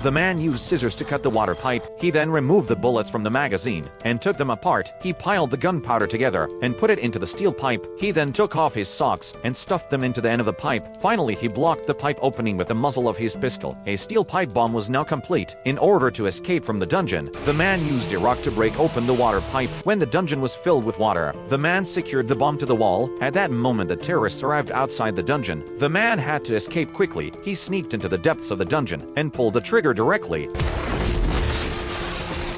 The man used scissors to cut the water pipe. He then removed the bullets from the magazine and took them apart. He piled the gunpowder together and put it into the steel pipe. He then took off his socks and stuffed them into the end of the pipe. Finally, he blocked the pipe opening with the muzzle of his pistol. A steel pipe bomb was now complete. In order to escape from the dungeon, the man used a rock to break open the water pipe. When the dungeon was filled with water, the man secured the bomb to the wall. At that moment, the terrorists arrived outside the dungeon. The man had to escape quickly. He sneaked into the depths of the dungeon and pulled the trigger directly.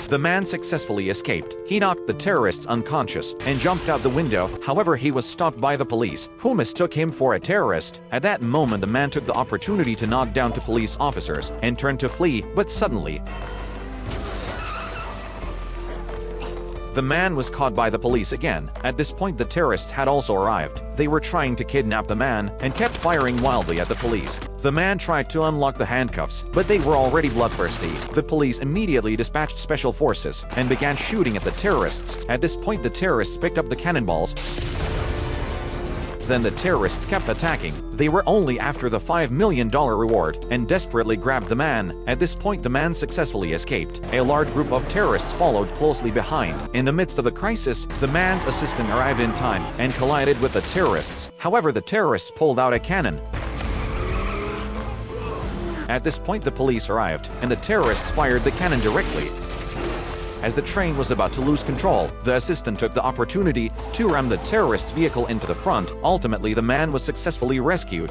The man successfully escaped. He knocked the terrorists unconscious and jumped out the window. However, he was stopped by the police, who mistook him for a terrorist. At that moment, the man took the opportunity to knock down two police officers and turned to flee, but suddenly, the man was caught by the police again. At this point, the terrorists had also arrived. They were trying to kidnap the man and kept firing wildly at the police. The man tried to unlock the handcuffs, but they were already bloodthirsty. The police immediately dispatched special forces and began shooting at the terrorists. At this point, the terrorists picked up the cannonballs. Then the terrorists kept attacking. They were only after the $5 million reward and desperately grabbed the man. At this point, the man successfully escaped. A large group of terrorists followed closely behind. In the midst of the crisis, the man's assistant arrived in time and collided with the terrorists. However, the terrorists pulled out a cannon. At this point, the police arrived, and the terrorists fired the cannon directly. As the train was about to lose control, the assistant took the opportunity to ram the terrorist's vehicle into the front. Ultimately, the man was successfully rescued.